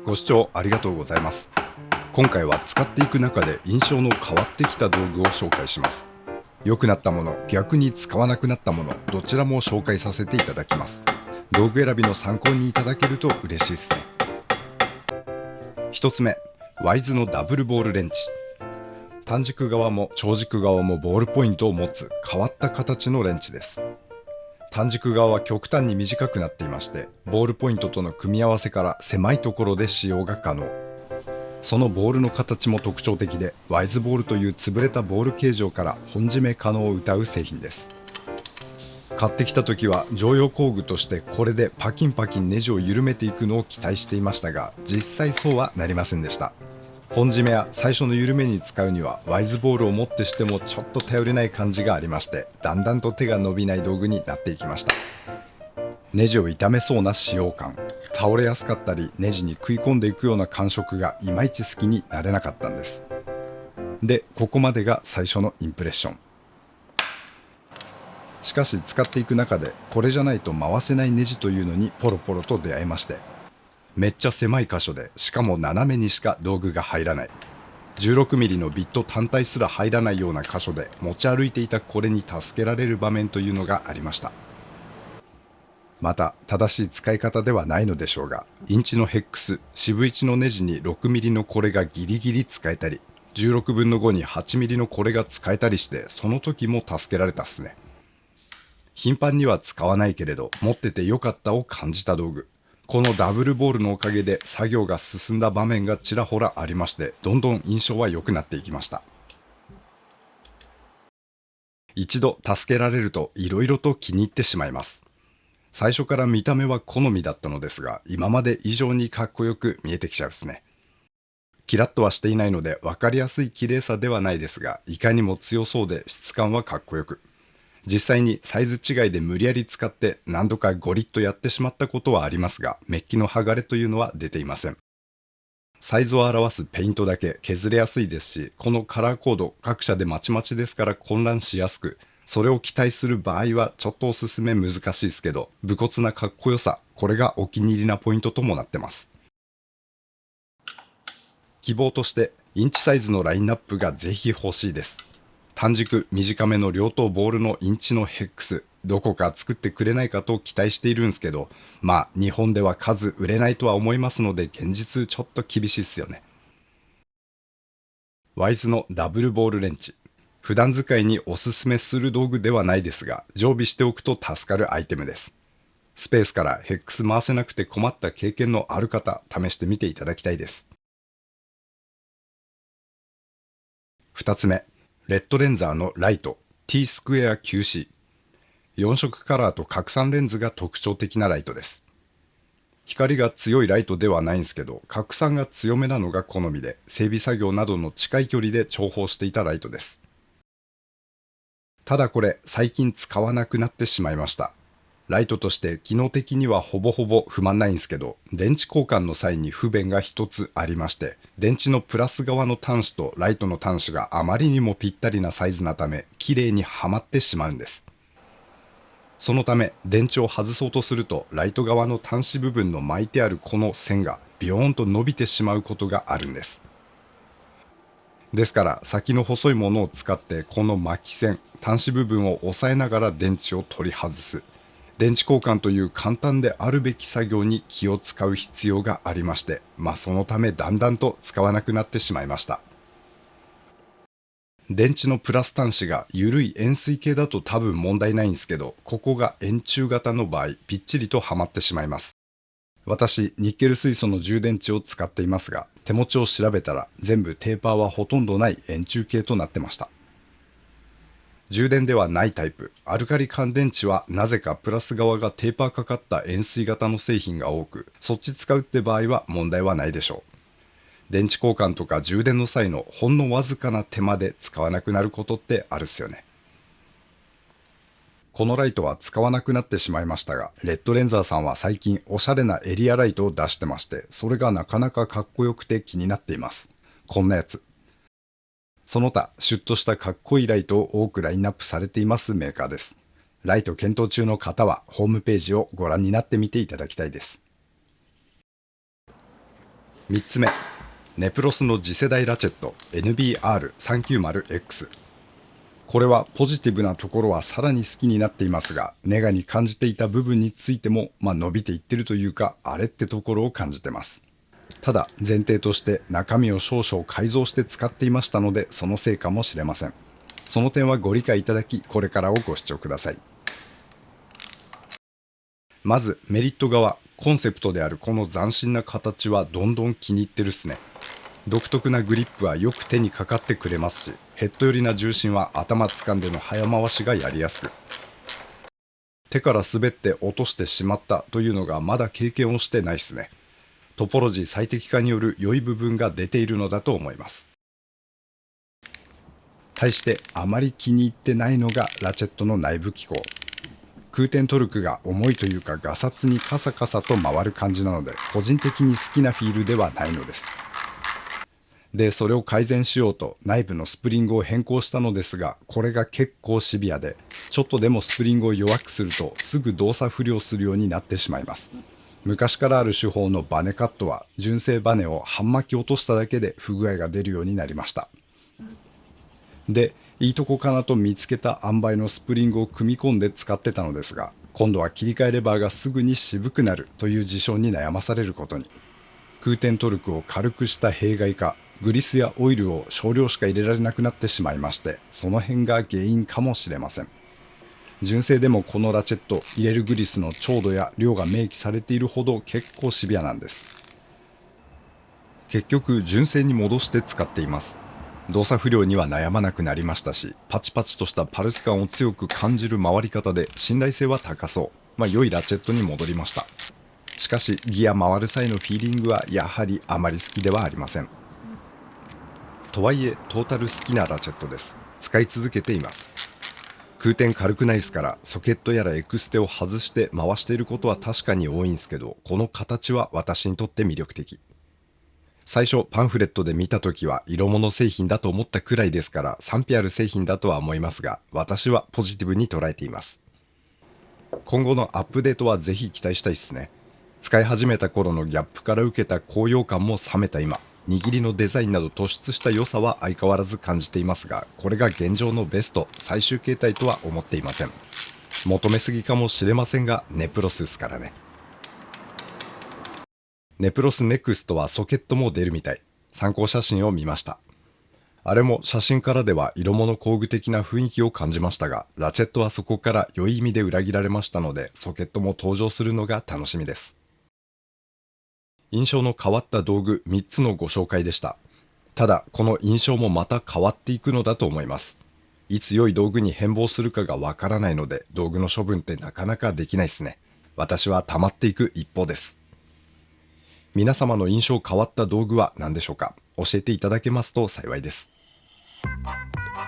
ご視聴ありがとうございます。今回は使っていく中で印象の変わってきた道具を紹介します。良くなったもの、逆に使わなくなったもの、どちらも紹介させていただきます。道具選びの参考にいただけると嬉しいですね。1つ目、ワイズのダブルボールレンチ。短軸側も長軸側もボールポイントを持つ変わった形のレンチです。短軸側は極端に短くなっていまして、ボールポイントとの組み合わせから狭いところで使用が可能。そのボールの形も特徴的で、ワイズボールという潰れたボール形状から本締め可能を謳う製品です。買ってきた時は常用工具としてこれでパキンパキンネジを緩めていくのを期待していましたが、実際そうはなりませんでした。本締めや最初の緩めに使うにはワイズボールを持ってしてもちょっと頼りない感じがありまして、だんだんと手が伸びない道具になっていきました。ネジを傷めそうな使用感、倒れやすかったりネジに食い込んでいくような感触がいまいち好きになれなかったんです。で、ここまでが最初のインプレッション。しかし使っていく中でこれじゃないと回せないネジというのにポロポロと出会いまして、めっちゃ狭い箇所で、しかも斜めにしか道具が入らない、 16mm のビット単体すら入らないような箇所で持ち歩いていたこれに助けられる場面というのがありました。また正しい使い方ではないのでしょうが、インチのヘックス渋1のネジに 6mm のこれがギリギリ使えたり、16分の5に 8mm のこれが使えたりして、その時も助けられたっすね。頻繁には使わないけれど持っててよかったを感じた道具。このダブルボールのおかげで作業が進んだ場面がちらほらありまして、どんどん印象は良くなっていきました。一度助けられると色々と気に入ってしまいます。最初から見た目は好みだったのですが、今まで以上にかっこよく見えてきちゃうですね。キラッとはしていないので分かりやすい綺麗さではないですが、いかにも強そうで質感はかっこよく、実際にサイズ違いで無理やり使って何度かゴリッとやってしまったことはありますが、メッキの剥がれというのは出ていません。サイズを表すペイントだけ削れやすいですし、このカラーコード各社でまちまちですから混乱しやすく、それを期待する場合はちょっとおすすめ難しいですけど、武骨なかっこよさ、これがお気に入りなポイントともなってます。希望としてインチサイズのラインナップがぜひ欲しいです。短軸短めの両頭ボールのインチのヘックス、どこか作ってくれないかと期待しているんですけど、まあ日本では数売れないとは思いますので、現実ちょっと厳しいっすよね。ワイズのダブルボールレンチ、普段使いにおすすめする道具ではないですが、常備しておくと助かるアイテムです。スペースからヘックス回せなくて困った経験のある方、試してみていただきたいです。2つ目、レッドレンザーのライト T スクエア QC。 4色カラーと拡散レンズが特徴的なライトです。光が強いライトではないんですけど、拡散が強めなのが好みで、整備作業などの近い距離で重宝していたライトです。ただこれ最近使わなくなってしまいました。ライトとして機能的にはほぼほぼ不満ないんですけど、電池交換の際に不便が一つありまして、電池のプラス側の端子とライトの端子があまりにもぴったりなサイズなため、綺麗にはまってしまうんです。そのため電池を外そうとすると、ライト側の端子部分の巻いてあるこの線がビヨーンと伸びてしまうことがあるんです。ですから先の細いものを使って、この巻き線端子部分を押さえながら電池を取り外す、電池交換という簡単であるべき作業に気を使う必要がありまして、そのためだんだんと使わなくなってしまいました。電池のプラス端子が緩い円錐形だと多分問題ないんですけど、ここが円柱型の場合ぴっちりとはまってしまいます。私ニッケル水素の充電池を使っていますが、手持ちを調べたら全部テーパーはほとんどない円柱形となってました。充電ではないタイプアルカリ乾電池はなぜかプラス側がテーパーかかった円錐型の製品が多く、そっち使うって場合は問題はないでしょう。電池交換とか充電の際のほんのわずかな手間で使わなくなることってあるっすよね。このライトは使わなくなってしまいましたが、レッドレンザーさんは最近おしゃれなエリアライトを出してまして、それがなかなかかっこよくて気になっています。こんなやつ。その他シュッとしたかっこいいライトを多くラインナップされていますメーカーです。ライト検討中の方はホームページをご覧になってみていただきたいです。3つ目、ネプロスの次世代ラチェット NBR390X。 これはポジティブなところはさらに好きになっていますが、ネガに感じていた部分についても伸びていってるというか、あれってところを感じてます。ただ前提として中身を少々改造して使っていましたので、そのせいかもしれません。その点はご理解いただき、これからをご視聴ください。まずメリット側、コンセプトであるこの斬新な形はどんどん気に入ってるっすね。独特なグリップはよく手にかかってくれますし、ヘッド寄りな重心は頭掴んでの早回しがやりやすく、手から滑って落としてしまったというのがまだ経験をしてないっすね。トポロジー最適化による良い部分が出ているのだと思います。対してあまり気に入ってないのがラチェットの内部機構。空転トルクが重いというか、ガサツにカサカサと回る感じなので、個人的に好きなフィールではないのです。で、それを改善しようと内部のスプリングを変更したのですが、これが結構シビアで、ちょっとでもスプリングを弱くするとすぐ動作不良するようになってしまいます。昔からある手法のバネカットは、純正バネを半巻き落としただけで不具合が出るようになりました。で、いいとこかなと見つけた塩梅のスプリングを組み込んで使ってたのですが、今度は切り替えレバーがすぐに渋くなるという事象に悩まされることに。空転トルクを軽くした弊害か、グリスやオイルを少量しか入れられなくなってしまいまして、その辺が原因かもしれません。純正でもこのラチェット、入れるグリスの強度や量が明記されているほど結構シビアなんです。結局純正に戻して使っています。動作不良には悩まなくなりましたし、パチパチとしたパルス感を強く感じる回り方で信頼性は高そう、良いラチェットに戻りました。しかしギア回る際のフィーリングはやはりあまり好きではありません。とはいえトータル好きなラチェットです。使い続けています。空転軽くないですから、ソケットやらエクステを外して回していることは確かに多いんですけど、この形は私にとって魅力的。最初パンフレットで見た時は色物製品だと思ったくらいですから、賛否ある製品だとは思いますが、私はポジティブに捉えています。今後のアップデートはぜひ期待したいですね。使い始めた頃のギャップから受けた高揚感も冷めた今、握りのデザインなど突出した良さは相変わらず感じていますが、これが現状のベスト最終形態とは思っていません。求めすぎかもしれませんが、ネプロスですからね。ネプロスネクストはソケットも出るみたい。参考写真を見ました。あれも写真からでは色物工具的な雰囲気を感じましたが、ラチェットはそこから良い意味で裏切られましたので、ソケットも登場するのが楽しみです。印象の変わった道具3つのご紹介でした。ただこの印象もまた変わっていくのだと思います。いつ良い道具に変貌するかがわからないので、道具の処分ってなかなかできないですね。私は溜まっていく一方です。皆様の印象変わった道具は何でしょうか。教えていただけますと幸いです。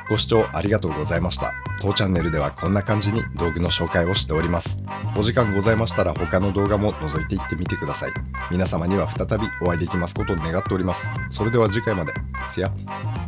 ご視聴ありがとうございました。当チャンネルではこんな感じに道具の紹介をしております。お時間ございましたら他の動画も覗いていってみてください。皆様には再びお会いできますことを願っております。それでは次回まで。See ya。